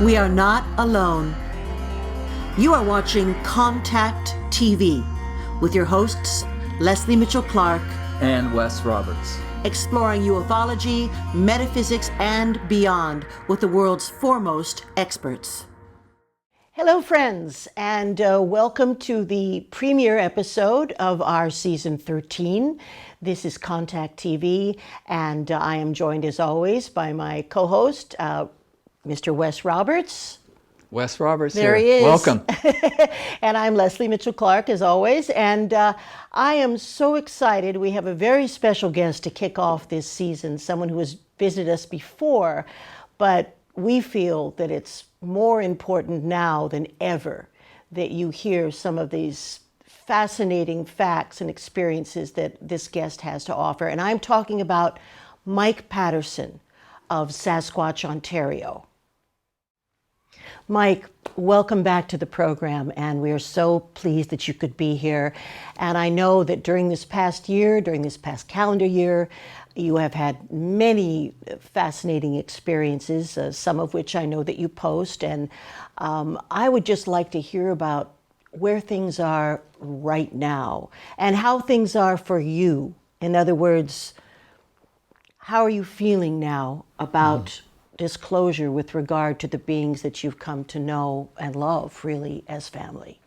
We are not alone. You are watching Contact TV with your hosts, Leslie Mitchell-Clark and Wes Roberts, exploring ufology, metaphysics, and beyond with the world's foremost experts. Hello, friends, and welcome to the premiere episode of our season 13. This is Contact TV, and I am joined, as always, by my co-host, Mr. Wes Roberts. Wes Roberts there here. He is. Welcome. And I'm Leslie Mitchell-Clark, as always, and I am so excited. We have a very special guest to kick off this season, someone who has visited us before, but we feel that it's more important now than ever that you hear some of these fascinating facts and experiences that this guest has to offer. And I'm talking about Mike Paterson of Sasquatch, Ontario. Mike, welcome back to the program, and we are so pleased that you could be here. And I know that during this past calendar year, you have had many fascinating experiences, some of which I know that you post, and I would just like to hear about where things are right now and how things are for you. In other words, how are you feeling now about disclosure with regard to the beings that you've come to know and love, really, as family?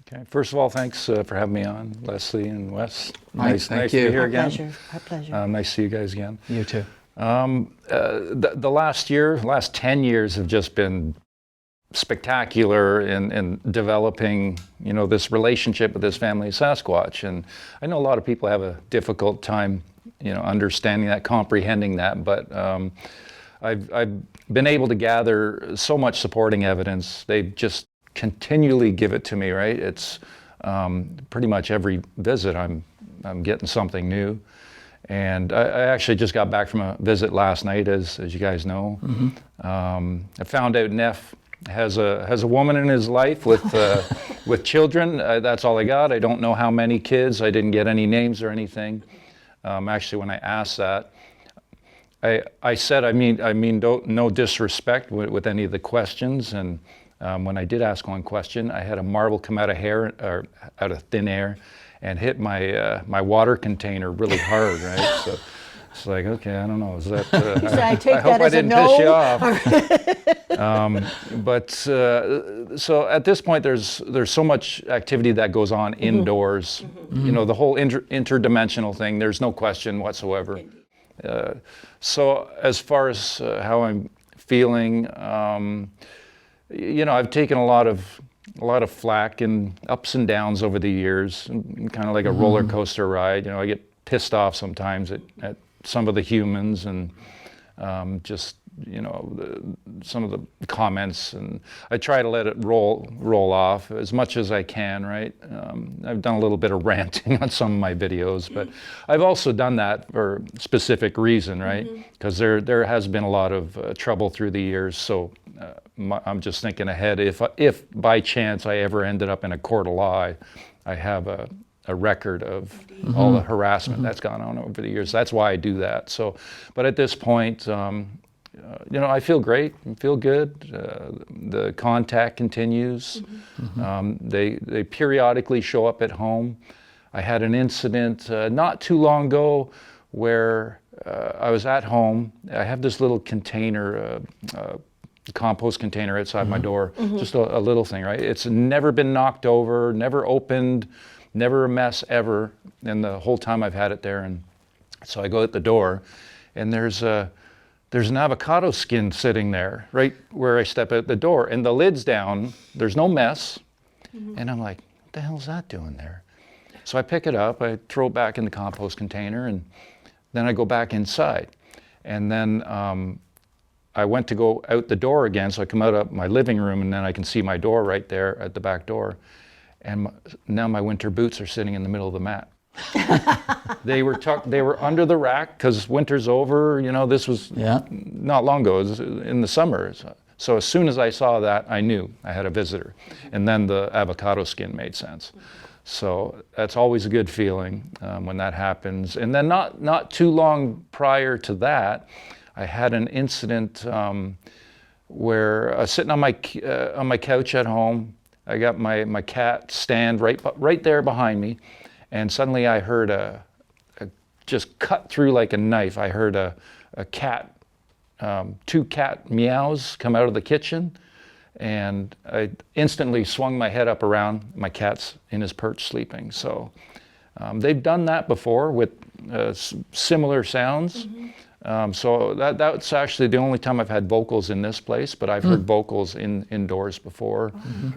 Okay. First of all, thanks for having me on, Leslie and Wes. Nice thank to you. be here again. Our pleasure. Nice to see you guys again. You too. The last 10 years have just been spectacular in developing, this relationship with this family of Sasquatch. And I know a lot of people have a difficult time, understanding that, comprehending that, but I've been able to gather so much supporting evidence. They just continually give it to me, right? It's pretty much every visit I'm getting something new. And I actually just got back from a visit last night, as you guys know. Mm-hmm. I found out Neff has a woman in his life with children. That's all I got. I don't know how many kids. I didn't get any names or anything. Actually, when I asked that, I said, I mean, no disrespect with any of the questions. And when I did ask one question, I had a marble come out of thin air and hit my water container really hard, right? So it's like, okay, I don't know. Is that? I hope I didn't piss you off. So at this point, there's so much activity that goes on indoors. Mm-hmm. The whole interdimensional thing. There's no question whatsoever. So as far as how I'm feeling, I've taken a lot of flack and ups and downs over the years, kind of like a roller coaster ride. I get pissed off sometimes at some of the humans and some of the comments, and I try to let it roll off as much as I can, right? I've done a little bit of ranting on some of my videos, but I've also done that for a specific reason, right? Because there has been a lot of trouble through the years, so I'm just thinking ahead. If by chance I ever ended up in a court of law, I have a record of all the harassment that's gone on over the years. That's why I do that. So, but at this point, I feel great. I feel good. The contact continues. They periodically show up at home. I had an incident not too long ago where I was at home. I have this little container, compost container outside my door, just a little thing, right? It's never been knocked over, never opened, never a mess ever in the whole time I've had it there. And so I go at the door, and there's an avocado skin sitting there right where I step out the door, and the lid's down, there's no mess. And I'm like, what the hell's that doing there? So I pick it up, I throw it back in the compost container, and then I go back inside. And then I went to go out the door again, so I come out of my living room, and then I can see my door right there at the back door. And now my winter boots are sitting in the middle of the mat. They were under the rack because winter's over. This was not long ago. It was in the summer. So as soon as I saw that, I knew I had a visitor. And then the avocado skin made sense. So that's always a good feeling when that happens. And then not too long prior to that, I had an incident where sitting on my couch at home, I got my cat stand right there behind me, and suddenly I heard a just cut through like a knife. I heard a cat, 2 cat meows come out of the kitchen, and I instantly swung my head up around. My cat's in his perch sleeping. So they've done that before with similar sounds. So that's actually the only time I've had vocals in this place, but I've heard vocals indoors before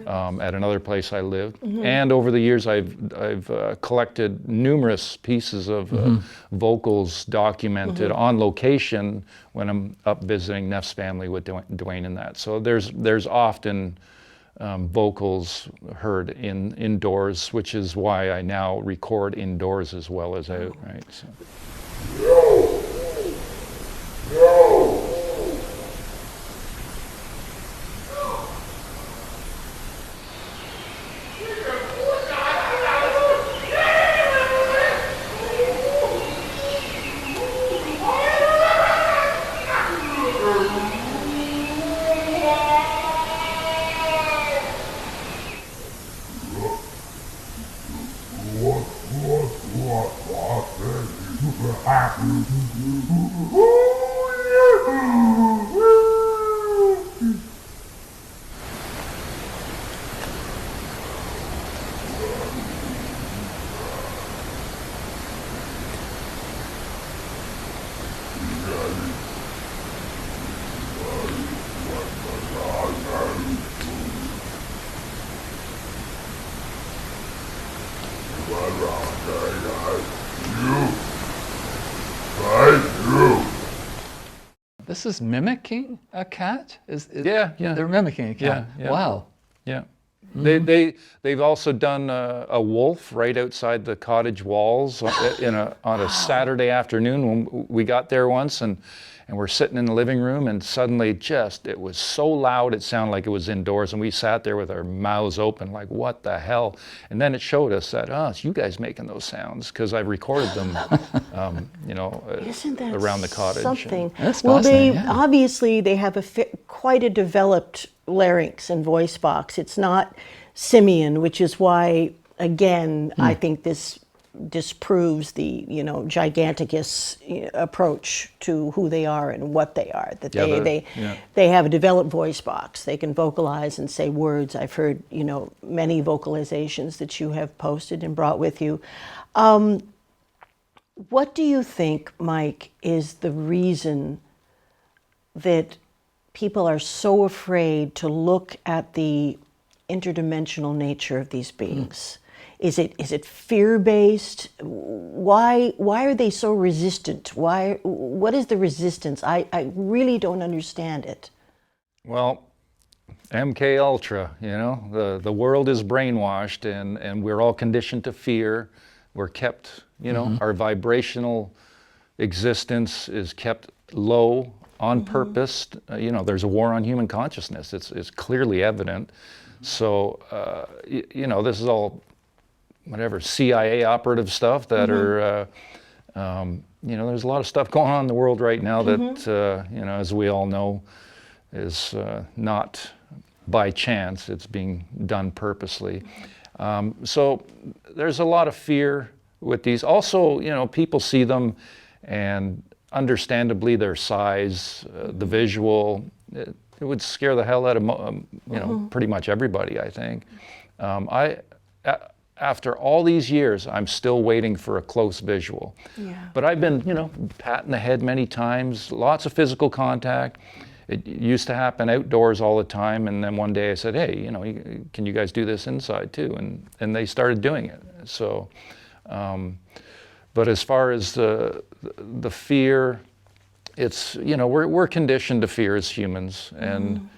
at another place I lived. And over the years, I've collected numerous pieces of vocals documented on location when I'm up visiting Neff's family with Dwayne and that. So there's often vocals heard indoors, which is why I now record indoors as well as out, right? So. This is mimicking a cat? Yeah. They're mimicking a cat. Yeah. Wow. Yeah. They've also done a wolf right outside the cottage walls on a Saturday afternoon when we got there once, and we're sitting in the living room, and suddenly it was so loud it sounded like it was indoors, and we sat there with our mouths open like, what the hell? And then it showed us that, it's you guys making those sounds, because I recorded them Isn't that around the cottage. Something. That's Well, fascinating, yeah. obviously they have quite a developed larynx and voice box. It's not simian, which is why, again, I think this disproves the giganticus approach to who they are and what they are. That they have a developed voice box. They can vocalize and say words. I've heard many vocalizations that you have posted and brought with you. What do you think, Mike, is the reason that people are so afraid to look at the interdimensional nature of these beings? Is it fear-based? Why are they so resistant? What is the resistance? I really don't understand it. Well, MK Ultra, the world is brainwashed, and we're all conditioned to fear. We're kept, our vibrational existence is kept low on purpose. There's a war on human consciousness. It's clearly evident. So, this is all whatever CIA operative stuff that are, there's a lot of stuff going on in the world right now that, as we all know, is not by chance. It's being done purposely. So there's a lot of fear with these. Also, people see them, and understandably their size, the visual, it would scare the hell out of pretty much everybody, I think. After all these years, I'm still waiting for a close visual. Yeah. But I've been, patting the head many times, lots of physical contact. It used to happen outdoors all the time, and then one day I said, hey, can you guys do this inside too? And they started doing it. So, but as far as the fear, it's, we're conditioned to fear as humans, and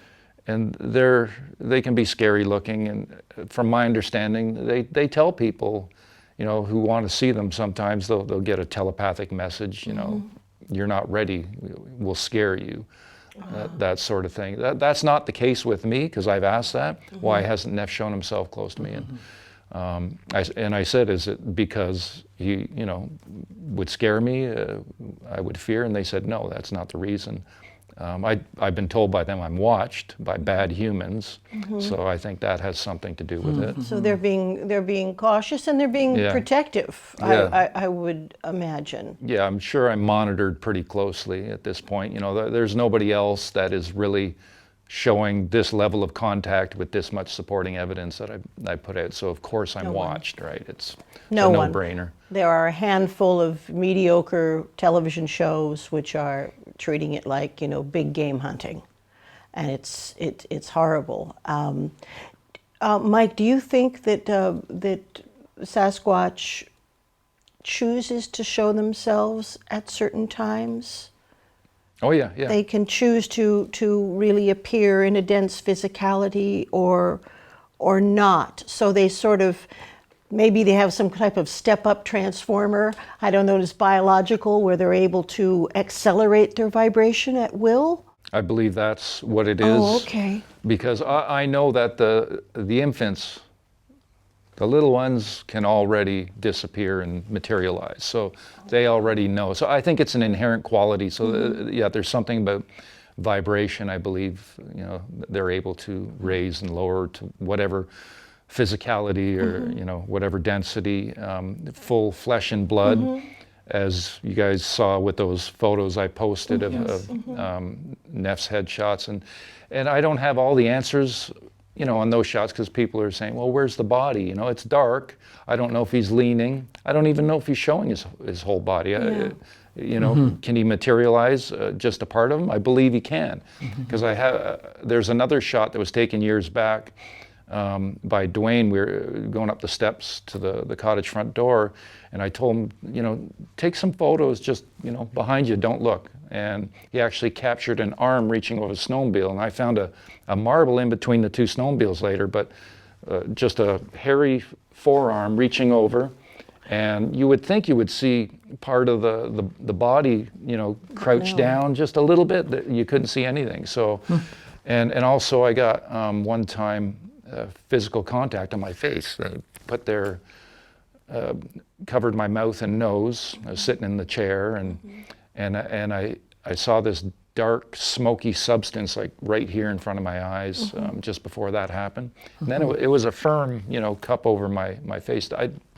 they can be scary looking, and from my understanding, they tell people, who want to see them sometimes, they'll get a telepathic message, you're not ready, we'll scare you, that sort of thing. That's not the case with me, because I've asked that. Why hasn't Neff shown himself close to me? And I said, is it because he, would scare me, I would fear? And they said, no, that's not the reason. I've been told by them I'm watched by bad humans, so I think that has something to do with it. So they're being cautious and they're being Yeah. protective. Yeah. I would imagine. Yeah, I'm sure I'm monitored pretty closely at this point. There's nobody else that is really showing this level of contact with this much supporting evidence that I put out. So of course I'm watched, right? It's a no-brainer. There are a handful of mediocre television shows which are treating it like, big game hunting, and it's horrible. Mike, do you think that that Sasquatch chooses to show themselves at certain times? Oh yeah, yeah. They can choose to really appear in a dense physicality or not. So they sort of, maybe they have some type of step-up transformer, I don't know, it's biological, where they're able to accelerate their vibration at will? I believe that's what it is. Oh, okay. Because I know that the infants, the little ones, can already disappear and materialize. So they already know. So I think it's an inherent quality. So yeah, there's something about vibration, I believe, they're able to raise and lower to whatever physicality or, whatever density, full flesh and blood. As you guys saw with those photos I posted of Neff's headshots. And I don't have all the answers, on those shots, because people are saying, well, where's the body? It's dark. I don't know if he's leaning. I don't even know if he's showing his whole body. Yeah. Can he materialize just a part of him? I believe he can. Because there's another shot that was taken years back by Dwayne. We were going up the steps to the cottage front door, and I told him, take some photos just, behind you, don't look. And he actually captured an arm reaching over a snowmobile, and I found a marble in between the two snowmobiles later, but just a hairy forearm reaching over. And you would think you would see part of the body, crouched down just a little bit, that you couldn't see anything. So, and also I got one time physical contact on my face. They put their, covered my mouth and nose. I was sitting in the chair, and I saw this dark, smoky substance like right here in front of my eyes just before that happened. And then it was a firm, cup over my face.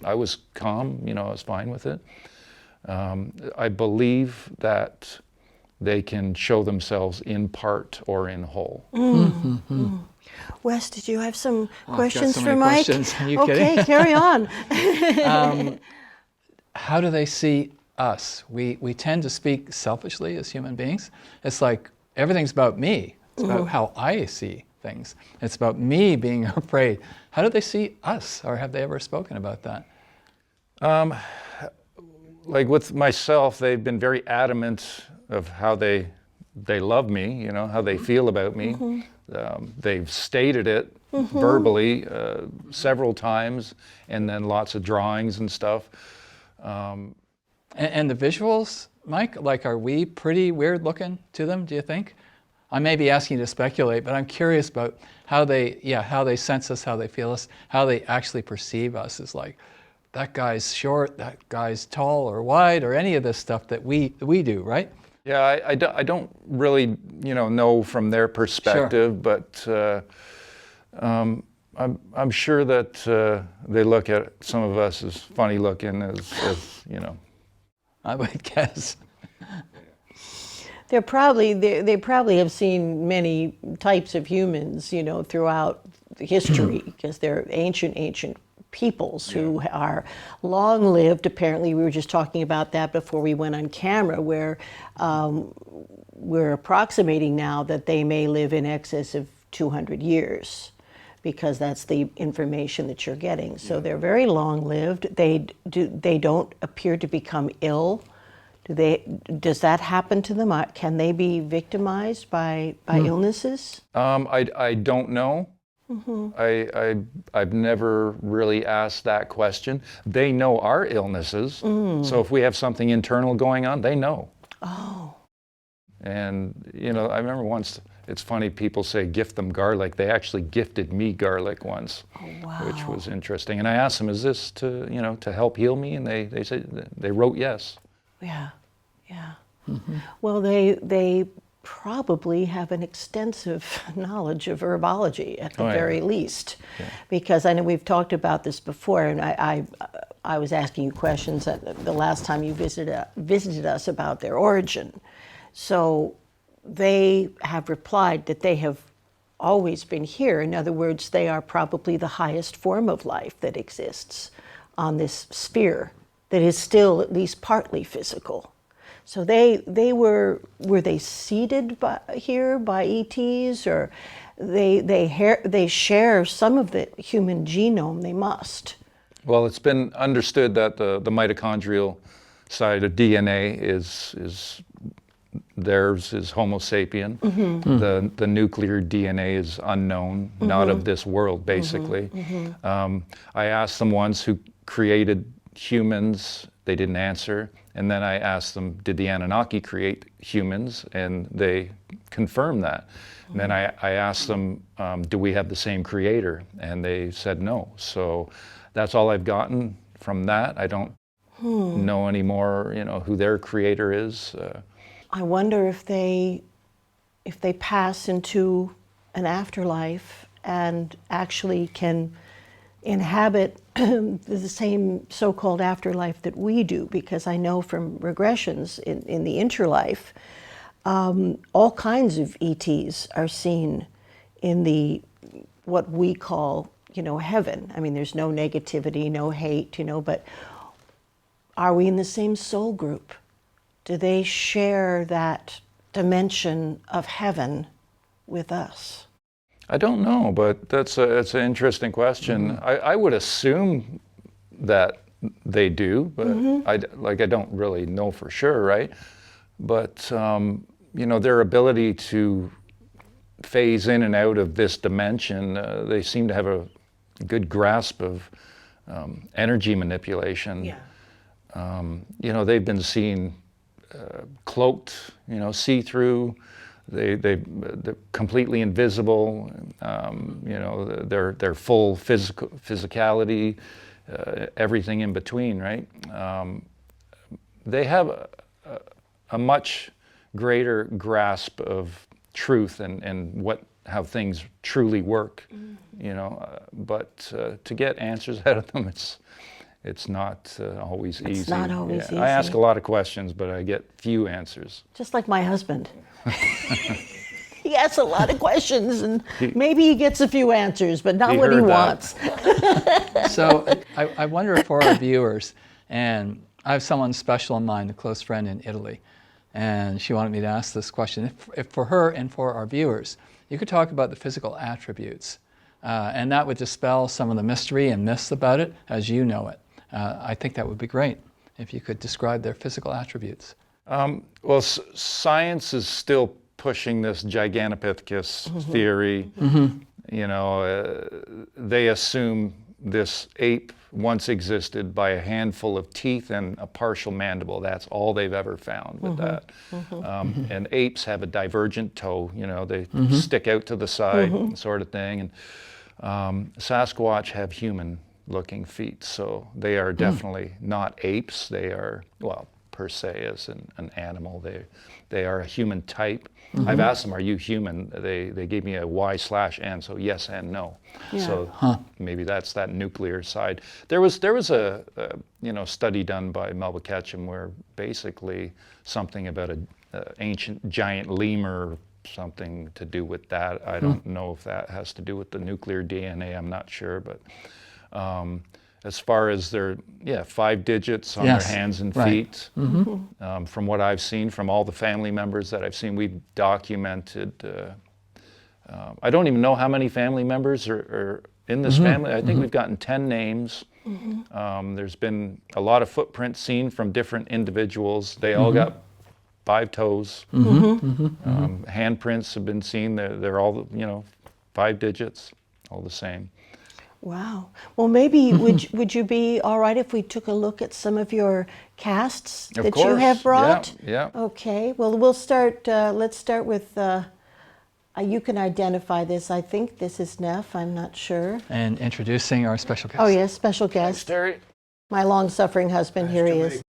I was calm, I was fine with it. I believe that they can show themselves in part or in whole. Wes, did you have some I've got questions so for many Mike? questions. Are you Okay, kidding? carry on. How do they see us? We tend to speak selfishly as human beings. It's like everything's about me. It's about how I see things. It's about me being afraid. How do they see us, or have they ever spoken about that? Like with myself, they've been very adamant of how they love me, how they feel about me. They've stated it verbally several times, and then lots of drawings and stuff. And the visuals, Mike, are we pretty weird looking to them, do you think? I may be asking you to speculate, but I'm curious about how they sense us, how they feel us, how they actually perceive us as like, that guy's short, that guy's tall or wide, or any of this stuff that we do, right? Yeah, I don't really, know from their perspective, but I'm sure that they look at some of us as funny looking, as I would guess. They probably have seen many types of humans, throughout history, because they're ancient peoples who are long-lived. Apparently, we were just talking about that before we went on camera, where we're approximating now that they may live in excess of 200 years, because that's the information that you're getting. So they're very long-lived. They don't appear to become ill. Does that happen to them? Can they be victimized by illnesses? I don't know. I've never really asked that question. They know our illnesses, so if we have something internal going on, they know. Oh. And I remember once, it's funny, people say gift them garlic. They actually gifted me garlic once, which was interesting. And I asked them, is this to help heal me? And they said, they wrote yes. Yeah. Well, they probably have an extensive knowledge of herbology at the Oh, yeah. very least. Because I know we've talked about this before, and I was asking you questions the last time you visited us about their origin. So they have replied that they have always been here. In other words, they are probably the highest form of life that exists on this sphere that is still at least partly physical. So were they seeded here by ETs, or they share some of the human genome? They must. Well, it's been understood that the mitochondrial side of DNA is theirs is Homo sapien. The nuclear DNA is unknown, not of this world, basically. I asked them once who created humans. They didn't answer. And then I asked them, did the Anunnaki create humans? And they confirmed that. And then I asked them, do we have the same creator? And they said no. So that's all I've gotten from that. I don't know anymore, who their creator is. I wonder if they pass into an afterlife and actually can inhabit the same so-called afterlife that we do, because I know from regressions in the interlife, all kinds of ETs are seen in the what we call, heaven. I mean, there's no negativity, no hate, but are we in the same soul group? Do they share that dimension of heaven with us? I don't know, but that's an interesting question. I would assume that they do, but I don't really know for sure, right? But their ability to phase in and out of this dimension, they seem to have a good grasp of energy manipulation. Yeah. They've been seen cloaked, see-through. They're completely invisible. Their full physicality, everything in between, right? They have a much greater grasp of truth and how things truly work, But to get answers out of them, it's not always easy. It's not always easy. I ask a lot of questions, but I get few answers. Just like my husband. He asks a lot of questions, and maybe he gets a few answers, but not what he wants. So I wonder for our viewers, and I have someone special in mind, a close friend in Italy, and she wanted me to ask this question. If for her and for our viewers, you could talk about the physical attributes, and that would dispel some of the mystery and myths about it as you know it. I think that would be great if you could describe their physical attributes. Well, science is still pushing this Gigantopithecus theory. They assume this ape once existed by a handful of teeth and a partial mandible. That's all they've ever found with that. And apes have a divergent toe, they stick out to the side, sort of thing. And Sasquatch have human-looking feet, so they are definitely not apes. They are, well, per se as an animal. They are a human type. I've asked them, are you human? They gave me a Y/N, so yes and no. Yeah. So maybe that's that nuclear side. There was a study done by Melba Ketchum where basically something about an ancient giant lemur, something to do with that. I don't know if that has to do with the nuclear DNA. I'm not sure, but as far as their 5 digits on their hands and feet, from what I've seen from all the family members that I've seen, we've documented. I don't even know how many family members are in this family. I think we've gotten 10 names. There's been a lot of footprints seen from different individuals. They all got 5 toes. Handprints have been seen. They're all 5 digits, all the same. Wow. Well, maybe would you be all right if we took a look at some of your casts that you have brought? Yeah. Okay. Well, we'll start. Let's start with. You can identify this. I think this is Neff. I'm not sure. And introducing our special guest. Oh yes, special guest. Thanks, Terry. My long-suffering husband. Here he is.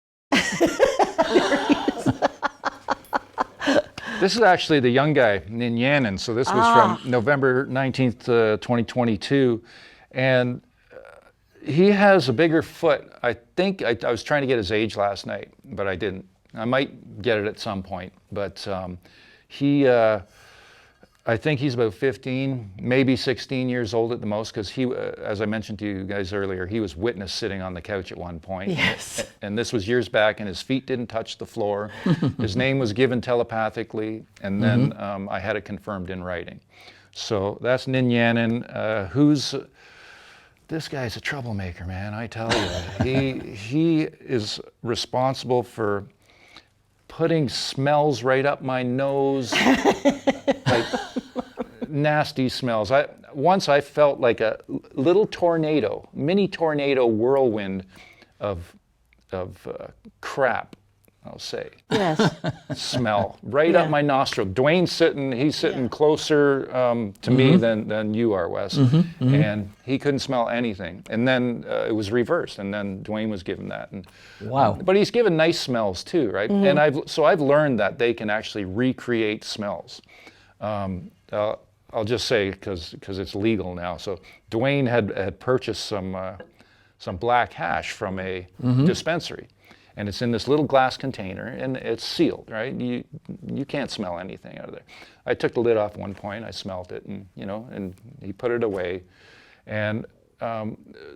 This is actually the young guy, Ninyanin. So this was from November 19th, 2022. And he has a bigger foot. I think I was trying to get his age last night, but I didn't. I might get it at some point. But I think he's about 15, maybe 16 years old at the most, because he, as I mentioned to you guys earlier, he was witness sitting on the couch at one point. Yes. And this was years back, and his feet didn't touch the floor. His name was given telepathically, and then I had it confirmed in writing. So that's Ninyanin, this guy's a troublemaker, man, I tell you. He is responsible for putting smells right up my nose, like nasty smells. Once I felt like a little tornado, mini tornado whirlwind of crap, I'll say. Yes. Smell right up my nostril. Dwayne's he's sitting closer to me than you are, Wes. And he couldn't smell anything. And then it was reversed, and then Dwayne was given that. And, Wow. But he's given nice smells too, right? And I've learned that they can actually recreate smells. I'll just say, because it's legal now. So Dwayne had purchased some black hash from a dispensary. And it's in this little glass container, and it's sealed, right? You can't smell anything out of there. I took the lid off one point, I smelled it, and and he put it away. And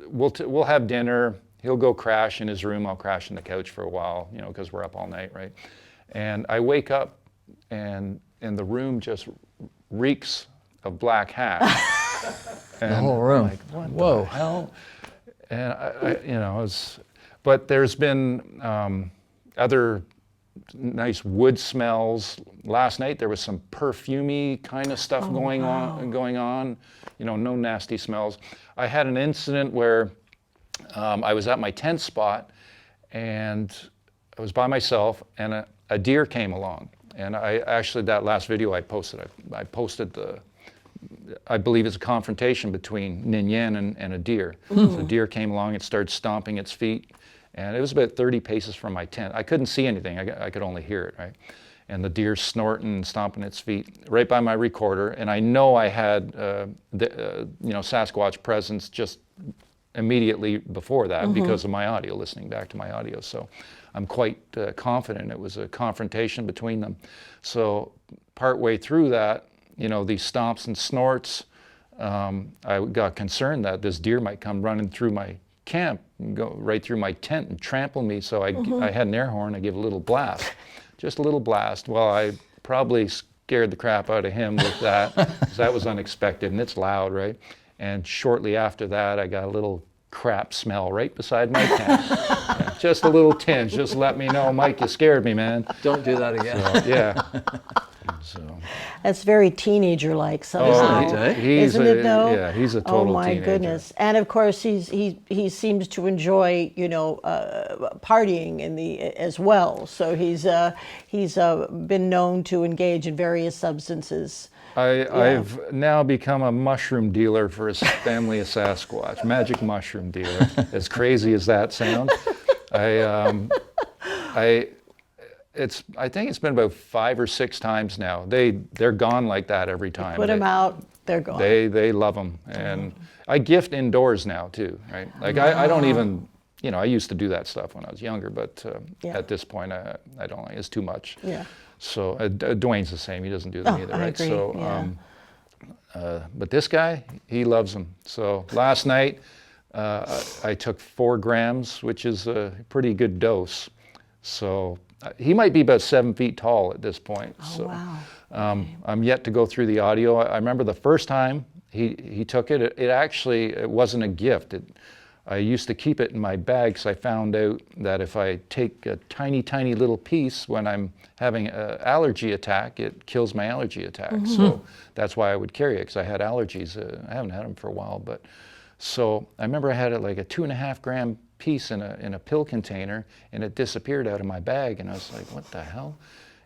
we'll have dinner. He'll go crash in his room. I'll crash on the couch for a while, because we're up all night, right? And I wake up, and the room just reeks of black hash. The whole room. Like, what the hell? And it was. But there's been other nice wood smells. Last night there was some perfumey kind of stuff going on. No nasty smells. I had an incident where I was at my tent spot, and I was by myself, and a deer came along. And that last video I posted I believe it's a confrontation between Ninyan and a deer. So the deer came along, it started stomping its feet. And it was about 30 paces from my tent. I couldn't see anything, I could only hear it, right? And the deer snorting and stomping its feet right by my recorder. And I know I had Sasquatch presence just immediately before that because of my audio, listening back to my audio. So I'm quite confident it was a confrontation between them. So partway through that, these stomps and snorts, I got concerned that this deer might come running through my camp and go right through my tent and trample me. So I had an air horn. I gave a little blast, just a little blast. Well, I probably scared the crap out of him with that, because that was unexpected, and it's loud, right? And shortly after that, I got a little crap smell right beside my tent. Yeah, just a little tinge. Just let me know, Mike, you scared me, man. Don't do that again. So, yeah. So. That's very teenager-like somehow, isn't it? Though, yeah, he's a total Oh my teenager. goodness! And of course, he seems to enjoy partying as well. So he's been known to engage in various substances. I've now become a mushroom dealer for his family of Sasquatch, magic mushroom dealer. As crazy as that sounds, I think it's been about 5 or 6 times now. They're gone like that every time. Put them out, they're gone. They love them, and I gift indoors now too, right? Like I don't even, I used to do that stuff when I was younger, but at this point I don't like it's too much. Yeah. So Dwayne's the same. He doesn't do them either, right? I agree. So, but this guy, he loves them. So last night I took 4 grams, which is a pretty good dose. So. He might be about 7 feet tall at this point. Oh, so, wow. I'm yet to go through the audio. I remember the first time he took it, it wasn't a gift. I used to keep it in my bag because I found out that if I take a tiny, tiny little piece when I'm having an allergy attack, it kills my allergy attack. So that's why I would carry it, because I had allergies. I haven't had them for a while, but so I remember I had it like a 2.5 gram piece in a pill container, and it disappeared out of my bag, and I was like, what the hell?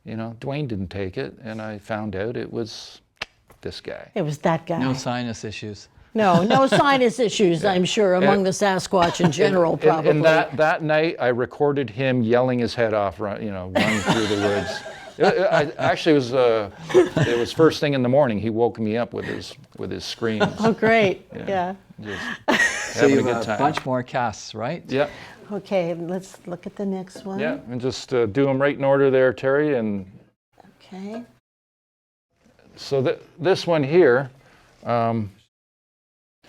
Dwayne didn't take it, and I found out it was this guy. It was that guy. No sinus issues. No sinus issues, I'm sure, among the Sasquatch in general, probably. And that night, I recorded him yelling his head off, running through the woods. Actually, it was first thing in the morning. He woke me up with his screams. Oh, great. Yeah. Just So having you a good have a time. bunch more casts, right? Yeah, Okay, let's look at the next one. yeah, and just do them right in order there, Terry. And Okay. so this one here, yeah,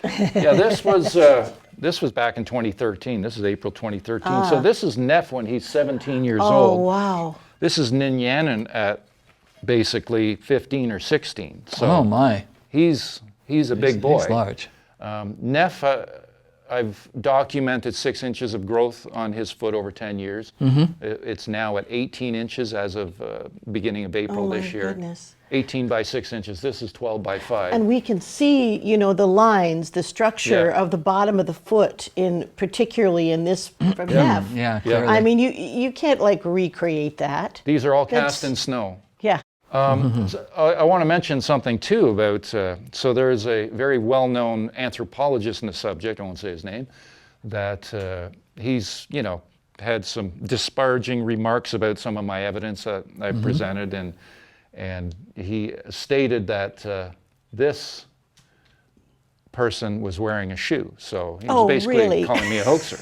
this was back in 2013. This is April 2013. So this is Neff when he's 17 years Oh, old. wow. This is Ninyanen at basically 15 or 16. So Oh my. he's a big boy. He's large. Neff, I've documented 6 inches of growth on his foot over 10 years. It's now at 18 inches as of beginning of April Oh, my this year. goodness. 18 by 6 inches. This is 12 by 5. And we can see, the lines, the structure Yeah. of the bottom of the foot, particularly in this from Neff. Yeah, clearly. I mean, you can't like recreate that. These are all That's- cast in snow. Yeah. So I want to mention something too about, so there is a very well-known anthropologist in the subject, I won't say his name, that he's, had some disparaging remarks about some of my evidence that I presented, and he stated that this person was wearing a shoe. So he was Oh, basically really? calling me a hoaxer.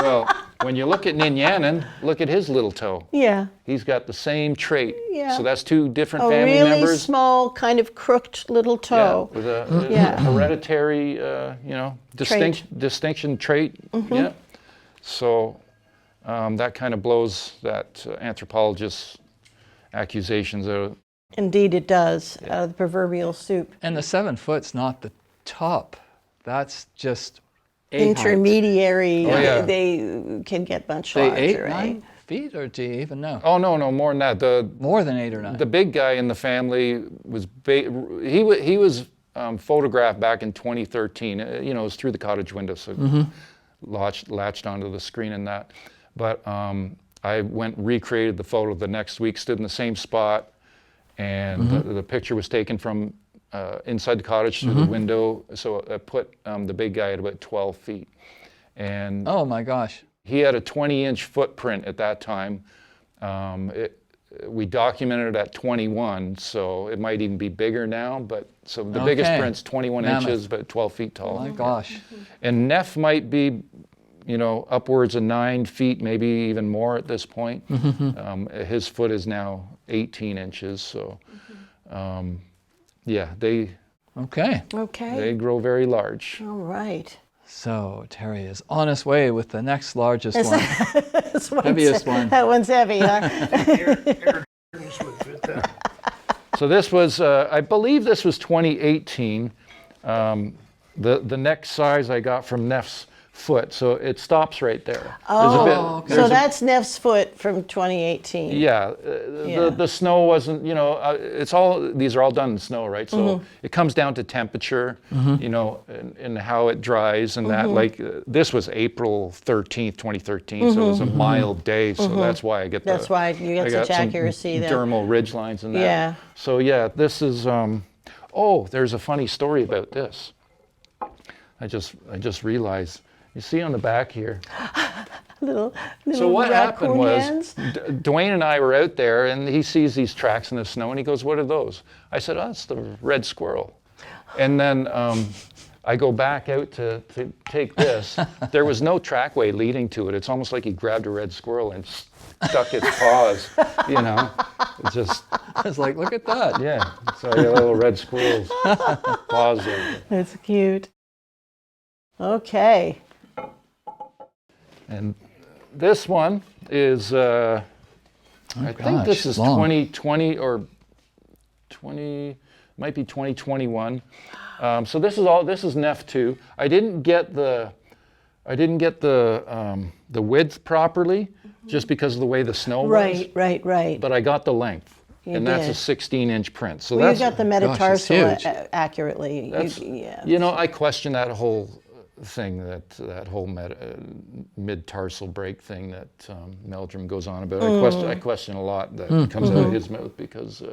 Well, when you look at Ninyanen, look at his little toe. Yeah. He's got the same trait. Yeah. So that's 2 different A family really members. small, kind of crooked little toe. Yeah, with a Yeah. hereditary, distinction trait. Yeah. So that kind of blows that anthropologist's accusations out. Indeed, it does. Out of the proverbial soup. And the 7 foot's not the top. That's just a height. Intermediary. Oh, yeah. They can get much Say larger, 8, right? 9 feet, or do you even know? Oh no, more than that. More than 8 or 9. The big guy in the family was he was photographed back in 2013. It was through the cottage window, so latched onto the screen and that. But I recreated the photo the next week, stood in the same spot, and the picture was taken from inside the cottage through the window. So I put the big guy at about 12 feet, and Oh my gosh. he had a 20-inch footprint at that time. We documented it at 21, so it might even be bigger now. But so the biggest Okay. print's 21 Mammoth. inches, but 12 feet tall. Oh my gosh. And Neff might be, upwards of 9 feet, maybe even more at this point. His foot is now 18 inches, so yeah, they Okay. Okay. grow very large. All right. So Terry is on his way with the next largest Is one. This one's- Heaviest one. That one's heavy, huh? So this was, I believe this was 2018. The next size I got from Neff's foot, so it stops right there. Oh, okay. so that's Neff's foot from 2018. Yeah, Yeah. the snow wasn't, these are all done in snow, right? So it comes down to temperature, and how it dries and that. Like this was April 13th, 2013, so it was a mild day, so that's why I get That's why you get I got such some accuracy there. dermal ridge lines and that. Yeah. So yeah, this is, there's a funny story about this. I just realized, you see on the back here. Little So what happened raccoon was, hands? Dwayne and I were out there, and he sees these tracks in the snow, and he goes, "What are those?" I said, "Oh, it's the red squirrel." And then I go back out to take this. There was no trackway leading to it. It's almost like he grabbed a red squirrel and stuck its paws, It's just, I was like, look at that. yeah. So I got little red squirrels paws there. That's cute. Okay. And this one is, I think gosh, this is long. 2020 or might be 2021. So this is Neff 2. I didn't get the width properly, just because of the way the snow was. Right. But I got the length, You and that's did. a 16-inch print. So Well, that's, you got the it's metatarsal huge. accurately. That's- Yeah. I question that whole thing, that whole mid-tarsal break thing that Meldrum goes on about. I question a lot that comes out of his mouth, because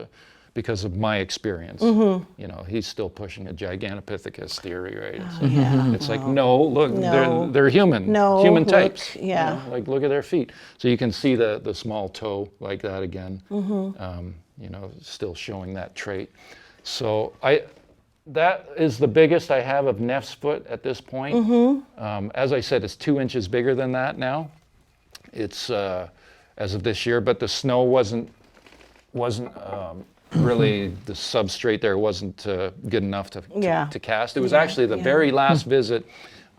because of my experience. You know, he's still pushing a Gigantopithecus theory, right? It's like, no, look, No. they're human, No, human look, types. yeah. You know, like, look at their feet. So you can see the small toe like that again, you know, still showing that trait. So that is the biggest I have of Neff's foot at this point. As I said, it's 2 inches bigger than that now. It's as of this year, but the snow wasn't really, the substrate there wasn't good enough to cast. It was actually the very last visit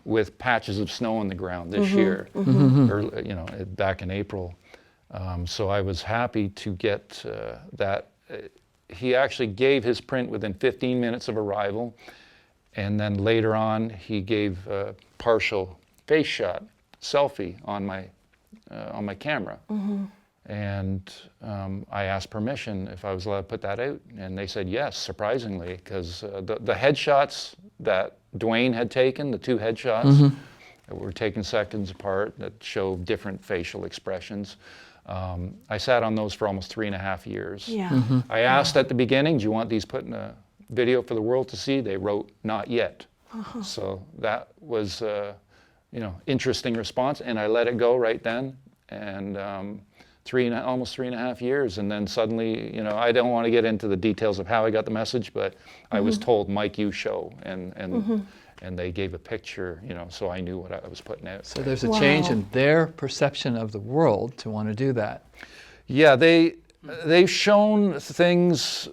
with patches of snow on the ground this year, or, you know, back in April. So I was happy to get that. He actually gave his print within 15 minutes of arrival, and then later on he gave a partial face shot selfie on my camera. And I asked permission if I was allowed to put that out, and they said yes, surprisingly, because the headshots that Dwayne had taken, the 2 headshots that were taken seconds apart that show different facial expressions, I sat on those for almost 3.5 years. I asked at the beginning, do you want these put in a video for the world to see? They wrote, not yet. So that was you know, interesting response, and I let it go right then. And almost 3.5 years, and then suddenly, you know, I don't want to get into the details of how I got the message, but I was told, Mike, you show, and they gave a picture, you know, so I knew what I was putting out. So there's a change in their perception of the world to want to do that. Yeah, they've shown things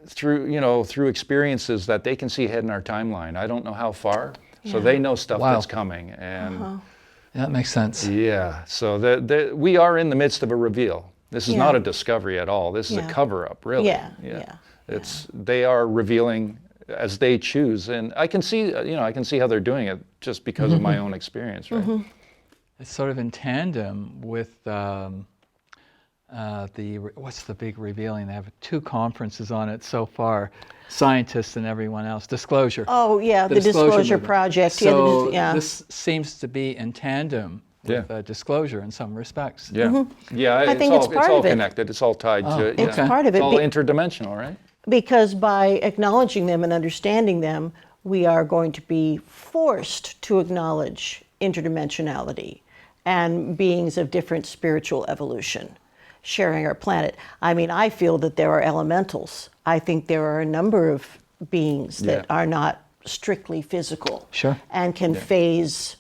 through experiences that they can see ahead in our timeline. I don't know how far, so they know stuff that's coming, and. That makes sense. Yeah, so we are in the midst of a reveal. This is not a discovery at all. This is a cover-up, really. They are revealing as they choose, and I can see, I can see how they're doing it just because of my own experience, right? It's sort of in tandem with what's the big revealing? They have 2 conferences on it so far. Scientists and everyone else. Disclosure. Oh, yeah, the Disclosure Project. So this seems to be in tandem with disclosure in some respects. I think it's all connected. It's all tied to it. It's part of it. It's all interdimensional, right? Because by acknowledging them and understanding them, we are going to be forced to acknowledge interdimensionality and beings of different spiritual evolution sharing our planet. I mean, I feel that there are elementals. I think there are a number of beings that are not strictly physical and can phase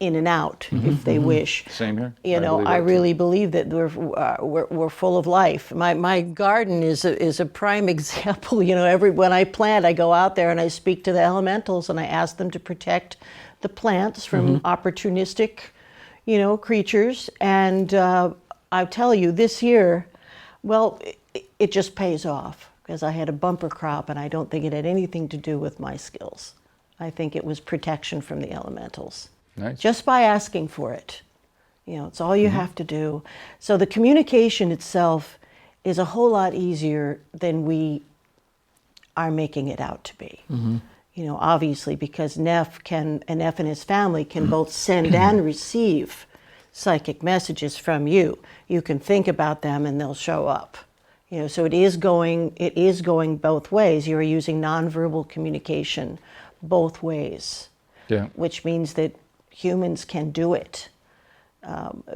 in and out if they wish. Same here. You know, I really believe that we're full of life. My garden is a prime example. You know, when I plant, I go out there and I speak to the elementals and I ask them to protect the plants from opportunistic, creatures. And I tell you, this year, well, it just pays off because I had a bumper crop, and I don't think it had anything to do with my skills. I think it was protection from the elementals. Nice. Just by asking for it. It's all you have to do. So the communication itself is a whole lot easier than we are making it out to be. Obviously, because Neff and his family can both send and receive psychic messages from you. You can think about them and they'll show up. So it is going both ways. You're using nonverbal communication both ways. Yeah. Which means that humans can do it.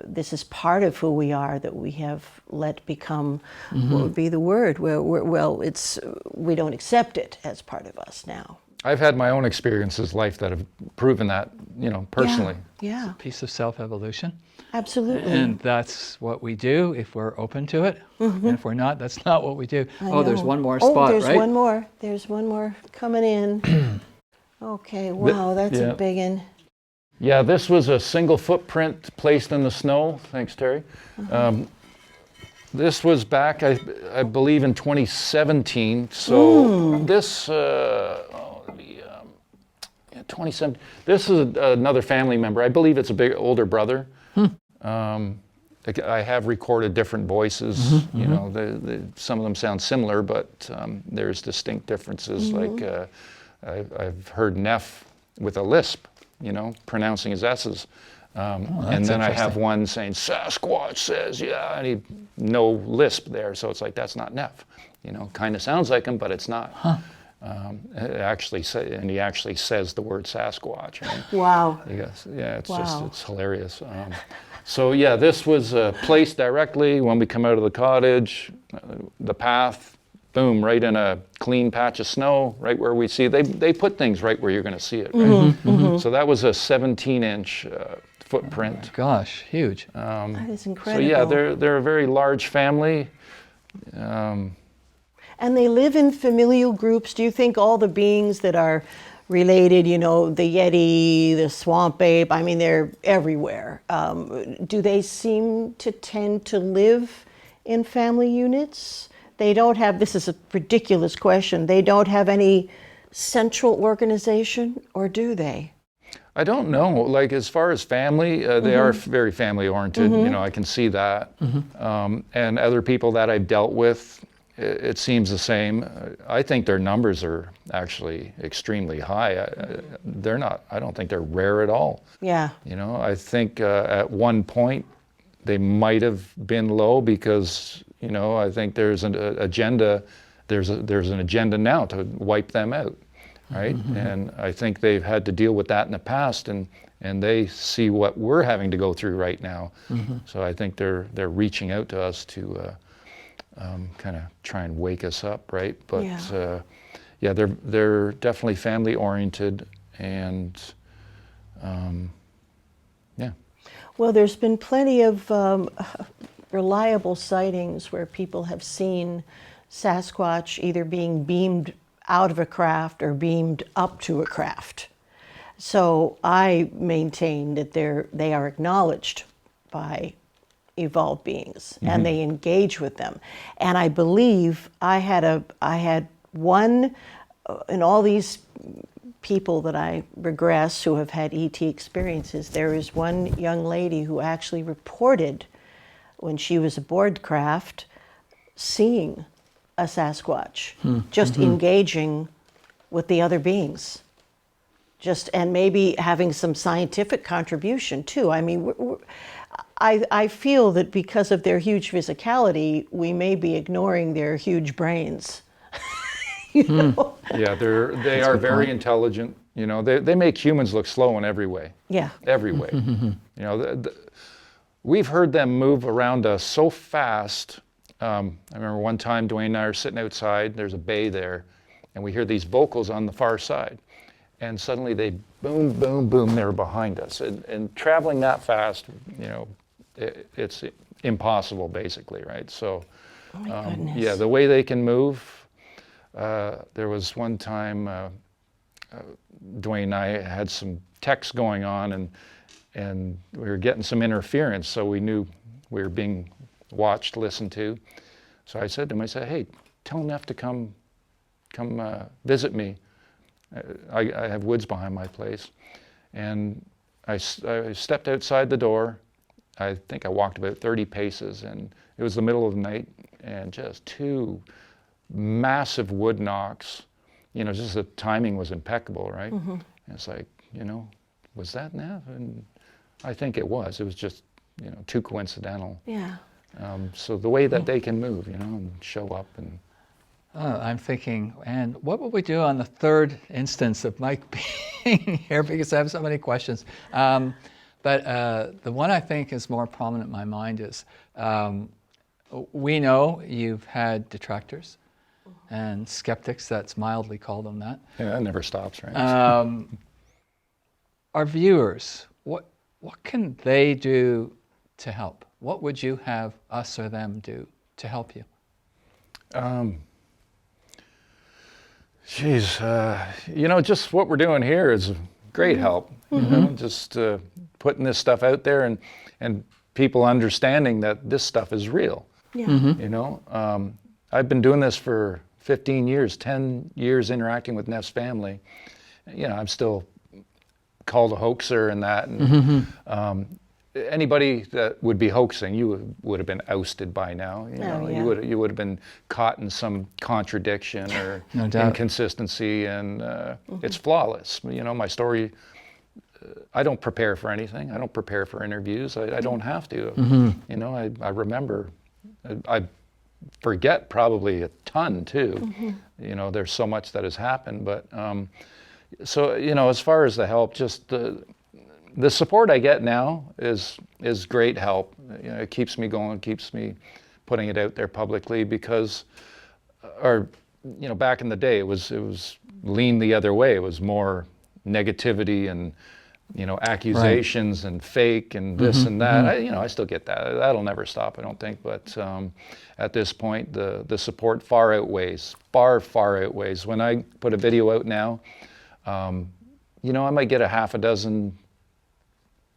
This is part of who we are that we have let become, what would be the word? We don't accept it as part of us now. I've had my own experiences in life that have proven that, personally. Yeah. Piece of self-evolution. Absolutely. And that's what we do if we're open to it. And if we're not, that's not what we do. There's one more spot, there's right? one more. There's one more coming in. Okay, wow, that's a big one. Yeah, this was a single footprint placed in the snow. Thanks, Terry. This was back, I believe, in 2017. So this, 2017. This is another family member. I believe it's a big older brother. I have recorded different voices. Some of them sound similar, but there's distinct differences. Like I've heard Neff with a lisp, pronouncing his S's. And then I have one saying, Sasquatch says, yeah, and he no lisp there, so it's like, that's not Neff. You know, kind of sounds like him, but it's not. Huh. And he actually says the word Sasquatch. Right? Wow. Yes, yeah, it's Wow. just, it's hilarious. So yeah, this was placed directly when we come out of the cottage, the path, boom, right in a clean patch of snow, right where we see, they put things right where you're going to see it, right? So that was a 17-inch footprint. Oh gosh, huge. That is So incredible. yeah, they're a very large family. And they live in familial groups. Do you think all the beings that are related, you know, the Yeti, the swamp ape, I mean, they're everywhere. Do they seem to tend to live in family units? They don't have, this is a ridiculous question, they don't have any central organization, or do they? I don't know. Like, as far as family, they are very family oriented. You know, I can see that. And other people that I've dealt with, it seems the same. I think their numbers are actually extremely high. They're not, I don't think they're rare at all. Yeah. You know, I think at one point they might have been low because, you know, I think there's an agenda, there's an agenda now to wipe them out, right? And I think they've had to deal with that in the past, and they see what we're having to go through right now. So I think they're reaching out to us to kind of try and wake us up, right? But yeah, they're definitely family oriented, and yeah. Well, there's been plenty of reliable sightings where people have seen Sasquatch either being beamed out of a craft or beamed up to a craft. So I maintain that they are acknowledged by evolved beings, and they engage with them. And I believe I had one in all these people that I regress who have had ET experiences. There is one young lady who actually reported when she was aboard craft seeing a Sasquatch, just engaging with the other beings. And maybe having some scientific contribution too. I mean, I feel that because of their huge physicality, we may be ignoring their huge brains. You know? Yeah, they are very intelligent. You know, they make humans look slow in every way. Yeah. Every way. You know, we've heard them move around us so fast. I remember one time Dwayne and I are sitting outside, there's a bay there, and we hear these vocals on the far side. And suddenly they boom, boom, boom, they're behind us. And traveling that fast, you know, it's impossible basically, right? So, Oh my goodness. yeah, the way they can move. There was one time Dwayne and I had some texts going on, and we were getting some interference, so we knew we were being watched, listened to. So I said to him, I said, hey, tell Neff to come visit me. I have woods behind my place. And I stepped outside the door. I think I walked about 30 paces, and it was the middle of the night, and just two massive wood knocks. You know, just the timing was impeccable, right? And it's like, you know, was that Neff? And I think it was. It was just, you know, too coincidental. Yeah. So the way that they can move, you know, and show up and. I'm thinking, and what would we do on the third instance of Mike being here? Because I have so many questions. But the one I think is more prominent in my mind is, we know you've had detractors and skeptics, that's mildly called them that. Yeah, that never stops, right? Our viewers, what can they do to help? What would you have us or them do to help you? Geez, you know, just what we're doing here is great help. You know, just putting this stuff out there and people understanding that this stuff is real. Yeah. You know, I've been doing this for 15 years, 10 years interacting with Neff's family. You know, I'm still called a hoaxer and that. And, anybody that would be hoaxing, you would have been ousted by now. You know, yeah. you would have been caught in some contradiction or No doubt. inconsistency, and it's flawless. You know, my story. I don't prepare for anything. I don't prepare for interviews. I don't have to. You know, I remember I forget probably a ton too. You know, there's so much that has happened, but so, you know, as far as the help, just the support I get now is great help. You know, it keeps me going, keeps me putting it out there publicly, because, or, you know, back in the day, it was lean the other way. It was more negativity and, you know, accusations and fake and this and that. You know, I still get that. That'll never stop, I don't think. But at this point, the support far outweighs. When I put a video out now, you know, I might get a half a dozen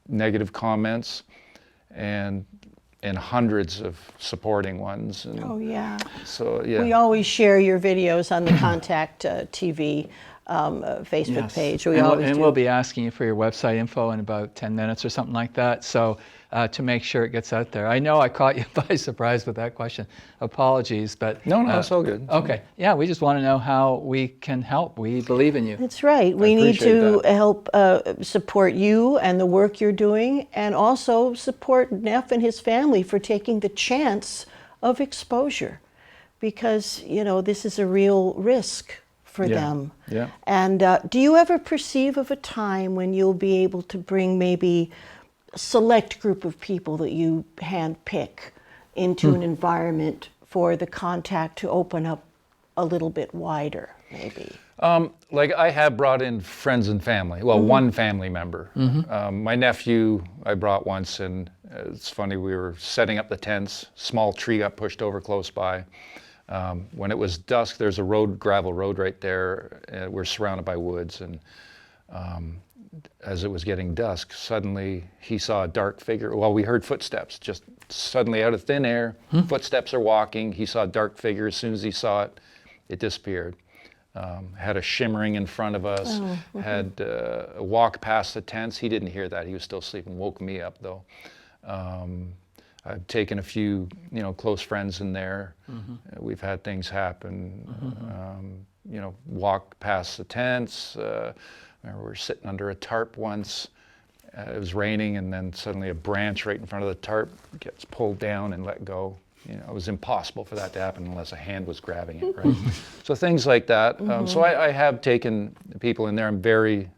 negative comments and hundreds of supporting ones. And Oh, yeah. so, yeah. We always share your videos on the Contact TV Facebook page. We'll be asking you for your website info in about 10 minutes or something like that, so to make sure it gets out there. I know I caught you by surprise with that question. Apologies, but... No, it's all good. Okay. Yeah, we just want to know how we can help. We believe in you. That's right. We need to help support you and the work you're doing, and also support Neff and his family for taking the chance of exposure, because, you know, this is a real risk for them. Yeah. And do you ever perceive of a time when you'll be able to bring maybe a select group of people that you handpick into an environment for the contact to open up a little bit wider, maybe? Like, I have brought in friends and family. Well, one family member. My nephew I brought once, and it's funny, we were setting up the tents. Small tree got pushed over close by. When it was dusk, there's a gravel road right there. We're surrounded by woods, and as it was getting dusk, suddenly he saw a dark figure. Well, we heard footsteps, just suddenly out of thin air. Footsteps are walking. He saw a dark figure. As soon as he saw it, it disappeared. Had a shimmering in front of us, had a walk past the tents. He didn't hear that. He was still sleeping. Woke me up, though. I've taken a few, you know, close friends in there. We've had things happen. You know, walk past the tents. Remember, we were sitting under a tarp once. It was raining, and then suddenly a branch right in front of the tarp gets pulled down and let go. You know, it was impossible for that to happen unless a hand was grabbing it, right? So things like that. So I have taken people in there. I'm very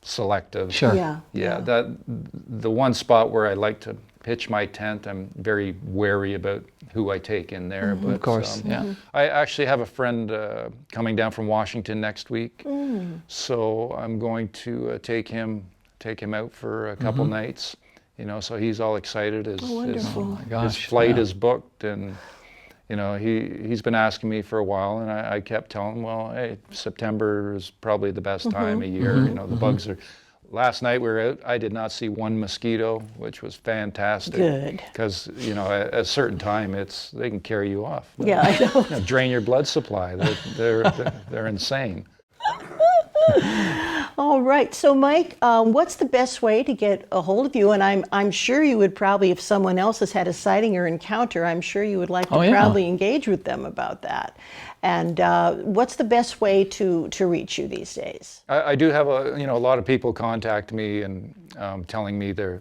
selective. Sure. Yeah. That the one spot where I like to pitch my tent, I'm very wary about who I take in there. But, of course, I actually have a friend coming down from Washington next week, so I'm going to take him out for a couple nights. You know, so he's all excited. His flight is booked, and you know, he's been asking me for a while, and I kept telling him, well, hey, September is probably the best time of year. You know, the bugs are. Last night we were out, I did not see one mosquito, which was fantastic. Good. Because, you know, at a certain time, they can carry you off. Yeah, I know. You know, drain your blood supply. They're insane. All right. So, Mike, what's the best way to get a hold of you? And I'm sure you would probably, if someone else has had a sighting or encounter, I'm sure you would like to proudly engage with them about that. And what's the best way to reach you these days? I do have a lot of people contact me and telling me their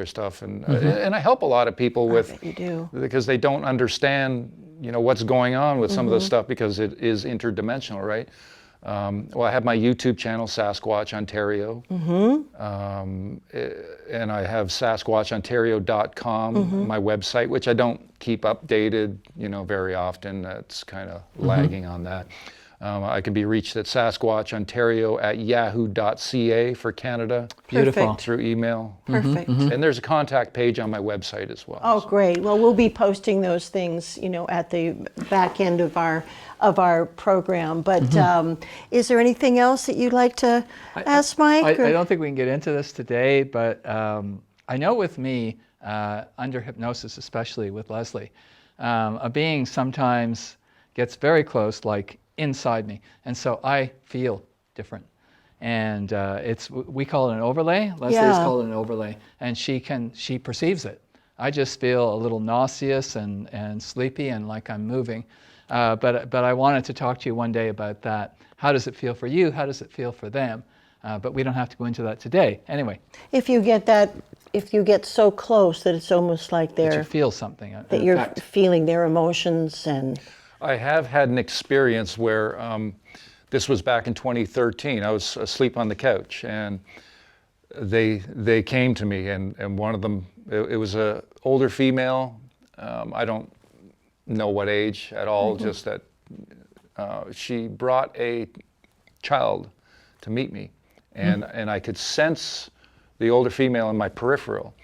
stuff, and I help a lot of people with. I bet you do. Because they don't understand, you know, what's going on with some of this stuff, because it is interdimensional, right? Well, I have my YouTube channel, Sasquatch Ontario, and I have SasquatchOntario.com, my website, which I don't keep updated, you know, very often. That's kind of lagging on that. I can be reached at SasquatchOntario@yahoo.ca for Canada. Beautiful. Through email. Perfect. And there's a contact page on my website as well. Oh, great. Well, we'll be posting those things, you know, at the back end of our program. But is there anything else that you'd like to ask Mike? I don't think we can get into this today, but I know with me, under hypnosis, especially with Leslie, a being sometimes gets very close, like inside me, and so I feel different. And we call it an overlay. Leslie's called it an overlay, and she perceives it. I just feel a little nauseous and sleepy and like I'm moving. But I wanted to talk to you one day about that. How does it feel for you? How does it feel for them? But we don't have to go into that today. Anyway. If you get that if you get so close that it's almost like That you they're feel something. that you're feeling their emotions and. I have had an experience where this was back in 2013. I was asleep on the couch, and they came to me, and one of them, it was a older female. I don't know what age at all, just that she brought a child to meet me, and I could sense the older female in my peripheral.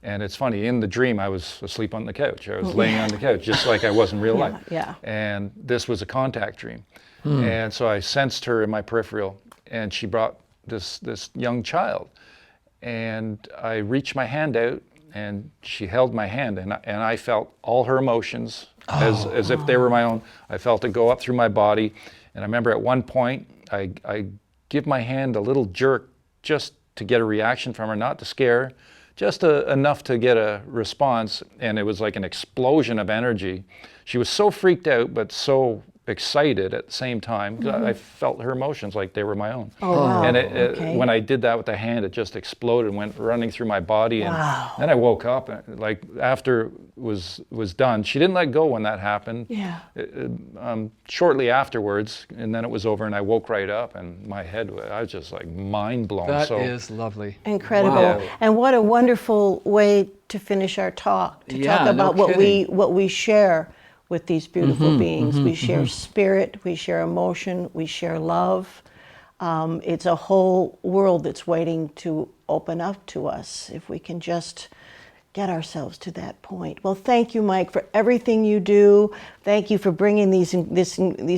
And it's funny, in the dream, I was asleep on the couch. I was laying on the couch, just like I was in real life. Yeah. And this was a contact dream. And so I sensed her in my peripheral, and she brought this young child. And I reached my hand out, and she held my hand, and I felt all her emotions as if they were my own. I felt it go up through my body. And I remember at one point, I give my hand a little jerk just to get a reaction from her, not to scare her, just enough to get a response, and it was like an explosion of energy. She was so freaked out, but so excited at the same time. I felt her emotions like they were my own. Oh, wow. And when I did that with the hand, it just exploded and went running through my body. And then I woke up, and like after it was done, she didn't let go when that happened. Yeah. Shortly afterwards, and then it was over, and I woke right up, and my head, I was just like mind blown. That is lovely. Incredible. Wow. And what a wonderful way to finish our talk, to talk about what we share with these beautiful beings. We share spirit, we share emotion, we share love. It's a whole world that's waiting to open up to us if we can just get ourselves to that point. Well, thank you, Mike, for everything you do. Thank you for bringing these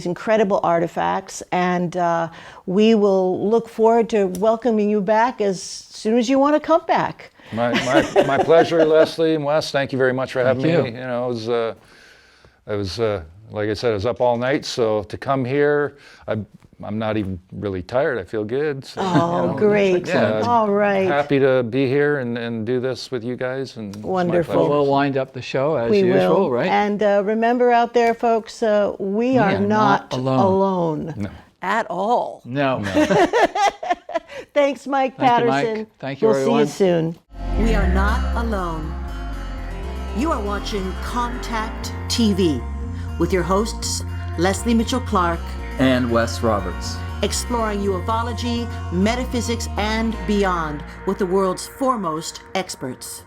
incredible artifacts, and we will look forward to welcoming you back as soon as you want to come back. My pleasure, Leslie and Wes. Thank you very much for having me. You know, I was like I said, I was up all night, so to come here, I'm not even really tired. I feel good. So, great. Yeah, all right. Happy to be here and do this with you guys. And wonderful. Well, we'll wind up the show as usual, right? And remember out there, folks, we are not alone. No. At all. No. Thanks, Mike Paterson. Mike. Thank you, we'll everyone. see you soon. We are not alone. You are watching Contact TV with your hosts, Leslie Mitchell-Clark and Wes Roberts. Exploring ufology, metaphysics, and beyond with the world's foremost experts.